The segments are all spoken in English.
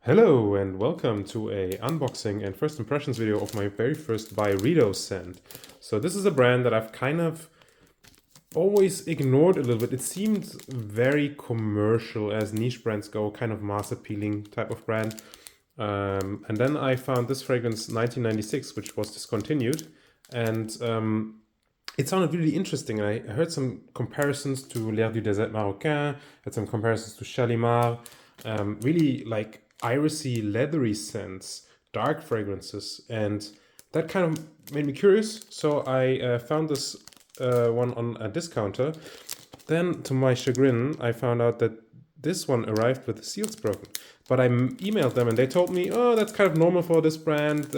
Hello and welcome to a unboxing and first impressions video of my very first Byredo scent. So this is a brand that I've kind of always ignored a little bit. It seemed very commercial as niche brands go, kind of mass appealing type of brand. And then I found this fragrance 1996, which was discontinued, and it sounded really interesting. I heard some comparisons to L'air du désert marocain, had some comparisons to Shalimar, really like irisy, leathery scents, dark fragrances, and that kind of made me curious. So I found this one on a discounter. Then, to my chagrin, I found out that this one arrived with the seals broken. But I emailed them and they told me, oh, that's kind of normal for this brand.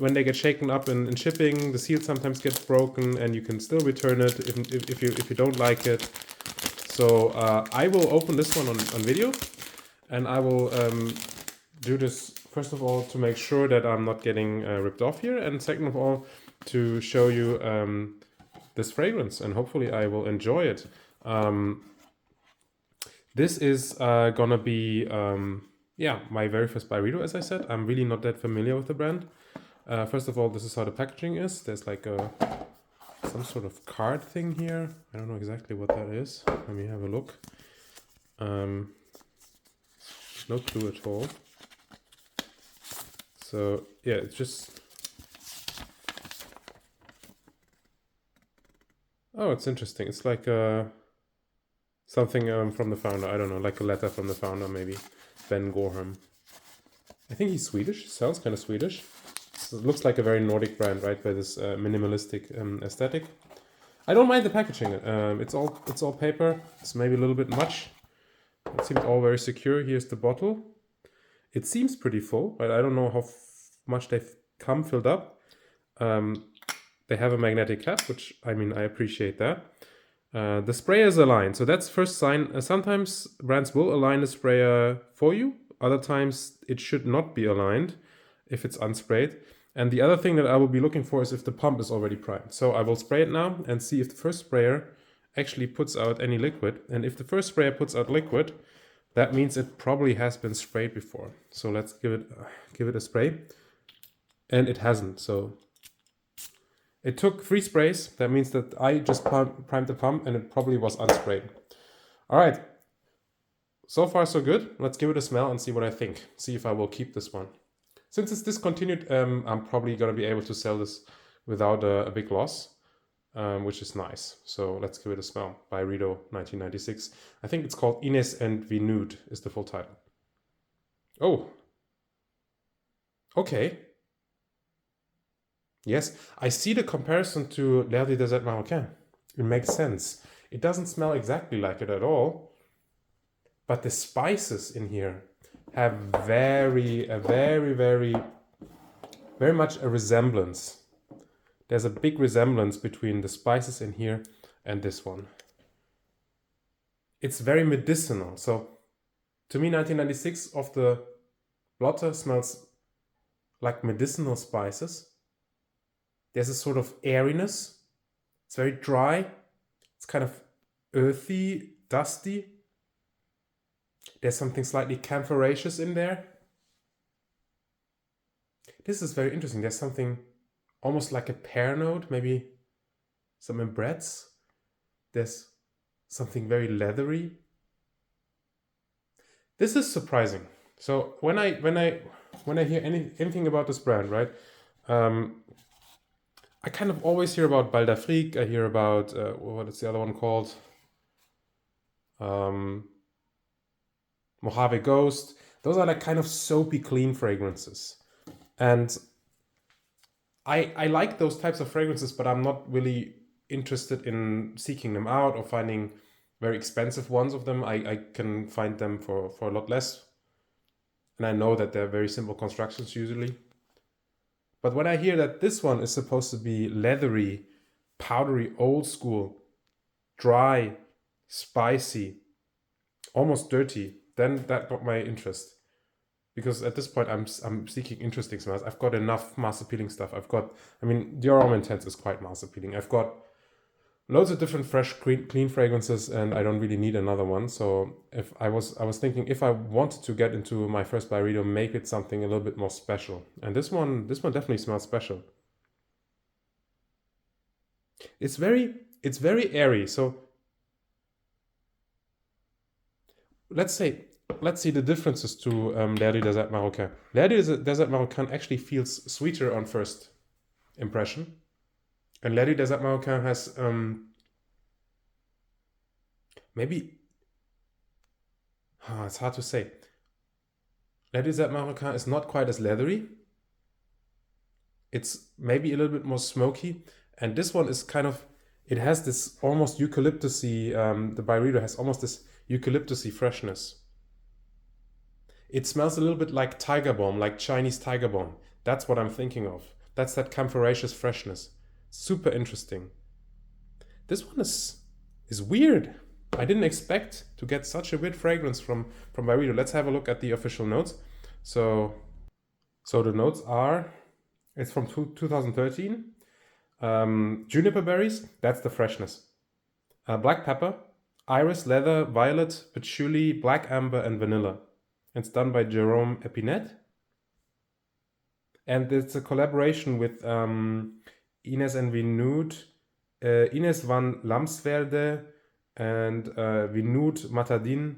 When they get shaken up in shipping, the seal sometimes gets broken and you can still return it if you don't like it. So I will open this one on video, and I will do this first of all to make sure that I'm not getting ripped off here, and second of all to show you this fragrance, and hopefully I will enjoy it. This is gonna be yeah, my very first Byredo, as I said. I'm really not that familiar with the brand. First of all, this is how the packaging is. There's like some sort of card thing here. I don't know exactly what that is. Let me have a look. No clue at all. So yeah, it's just... Oh, it's interesting. It's like something from the founder. I don't know, like a letter from the founder, maybe. Ben Gorham. I think he's Swedish. Sounds kind of Swedish. So it looks like a very Nordic brand, right? By this minimalistic aesthetic. I don't mind the packaging. It's all paper. It's maybe a little bit much. It seems all very secure. Here's the bottle. It seems pretty full, but I don't know how much they've come filled up. They have a magnetic cap, which, I mean, I appreciate that. The sprayer is aligned, so that's first sign. Sometimes brands will align the sprayer for you. Other times it should not be aligned if it's unsprayed. And the other thing that I will be looking for is if the pump is already primed. So I will spray it now and see if the first sprayer actually puts out any liquid. And if the first sprayer puts out liquid, that means it probably has been sprayed before. So let's give it a spray. And it hasn't. So it took 3 sprays. That means that I just primed the pump and it probably was unsprayed. All right. So far, so good. Let's give it a smell and see what I think. See if I will keep this one. Since it's discontinued, I'm probably going to be able to sell this without a big loss, which is nice. So let's give it a smell. Byredo 1996. I think it's called Inez Vinoodh is the full title. Oh. Okay. Yes, I see the comparison to L'air du désert marocain. It makes sense. It doesn't smell exactly like it at all, but the spices in here have very much a resemblance. There's a big resemblance between the spices in here and this one. It's very medicinal. So to me, 1996 of the blotter smells like medicinal spices. There's a sort of airiness. It's very dry. It's kind of earthy, dusty. There's something slightly camphoraceous in there. This is very interesting. There's something almost like a pear note, maybe some ambrets. There's something very leathery. This is surprising. So when I hear anything about this brand, right? I kind of always hear about Bal d'Afrique. I hear about what is the other one called? Mojave Ghost. Those are like kind of soapy, clean fragrances, and I like those types of fragrances, but I'm not really interested in seeking them out or finding very expensive ones of them. I can find them for a lot less, and I know that they're very simple constructions usually. But when I hear that this one is supposed to be leathery, powdery, old school, dry, spicy, almost dirty, then that got my interest. Because at this point, I'm seeking interesting smells. I've got enough mass appealing stuff. I mean, Dior Homme Intense is quite mass appealing. I've got loads of different fresh, clean fragrances, and I don't really need another one. So if I was thinking, if I wanted to get into my first Byredo, make it something a little bit more special. And this one definitely smells special. It's very airy. So let's see the differences to L'air du Désert Marocain. L'air du Désert Marocain actually feels sweeter on first impression. And L'air du Désert Marocain has maybe, it's hard to say. L'air du Désert Marocain is not quite as leathery. It's maybe a little bit more smoky. And this one is kind of, it has this almost eucalyptusy, the Byredo has almost this eucalyptusy freshness. It smells a little bit like tiger balm, like Chinese tiger balm. That's what I'm thinking of. That's that camphoraceous freshness. Super interesting. This one is weird. I didn't expect to get such a weird fragrance from Byredo. Let's have a look at the official notes. So the notes are, it's from 2013. Juniper berries, that's the freshness. Black pepper, iris, leather, violet, patchouli, black amber, and vanilla. It's done by Jerome Epinette. And it's a collaboration with Inez Vinoodh, Inez van Lamsvelde, and Vinoodh Matadin,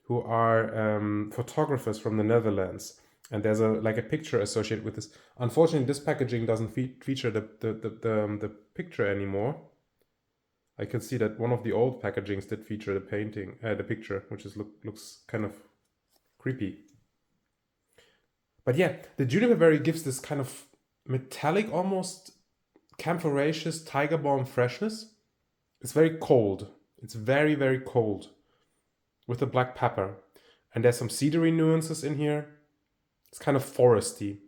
who are photographers from the Netherlands. And there's a picture associated with this. Unfortunately, this packaging doesn't feature the picture anymore. I can see that one of the old packagings did feature the painting, the picture, which looks kind of creepy. But yeah, the juniper berry gives this kind of metallic, almost camphoraceous tiger balm freshness. It's very cold. It's very, very cold with the black pepper. And there's some cedary nuances in here. It's kind of foresty.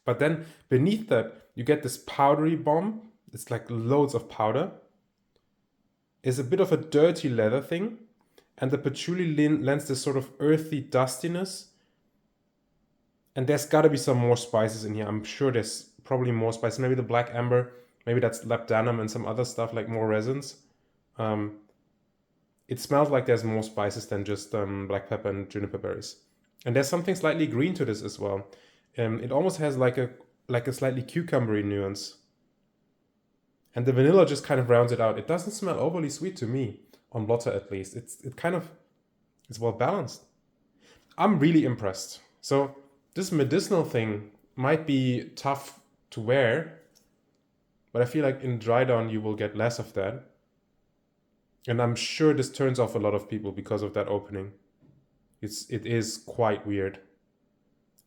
But then beneath that, you get this powdery balm. It's like loads of powder. It's a bit of a dirty leather thing. And the patchouli lends this sort of earthy dustiness. And there's got to be some more spices in here. I'm sure there's probably more spices. Maybe the black amber. Maybe that's labdanum and some other stuff, like more resins. It smells like there's more spices than just black pepper and juniper berries. And there's something slightly green to this as well. It almost has like a slightly cucumbery nuance. And the vanilla just kind of rounds it out. It doesn't smell overly sweet to me, on blotter at least. It's well balanced. I'm really impressed. So this medicinal thing might be tough to wear, but I feel like in dry down you will get less of that. And I'm sure this turns off a lot of people because of that opening. It is quite weird.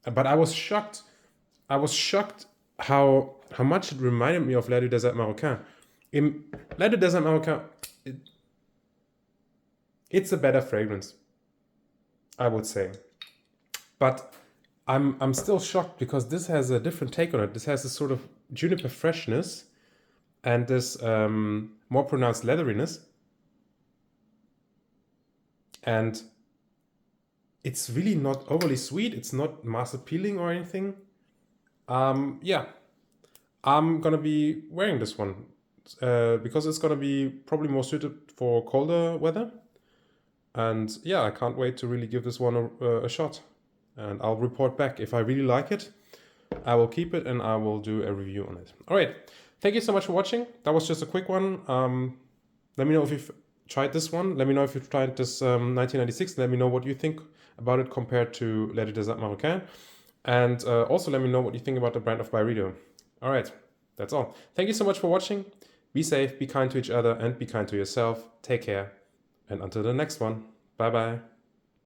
But I was shocked. How much it reminded me of L'air du Désert Marocain. In L'air du Désert Marocain, it's a better fragrance, I would say. But I'm still shocked because this has a different take on it. This has this sort of juniper freshness and this more pronounced leatheriness. And it's really not overly sweet. It's not mass appealing or anything. Yeah, I'm gonna be wearing this one because it's gonna be probably more suited for colder weather. And yeah, I can't wait to really give this one a shot. And I'll report back. If I really like it, I will keep it and I will do a review on it. All right, thank you so much for watching. That was just a quick one. Let me know if you've tried this one. Let me know if you've tried this 1996. Let me know what you think about it compared to L'air du Désert Marocain. And also let me know what you think about the brand of Byredo. All right, that's all. Thank you so much for watching. Be safe, be kind to each other, and be kind to yourself. Take care. And until the next one, bye-bye.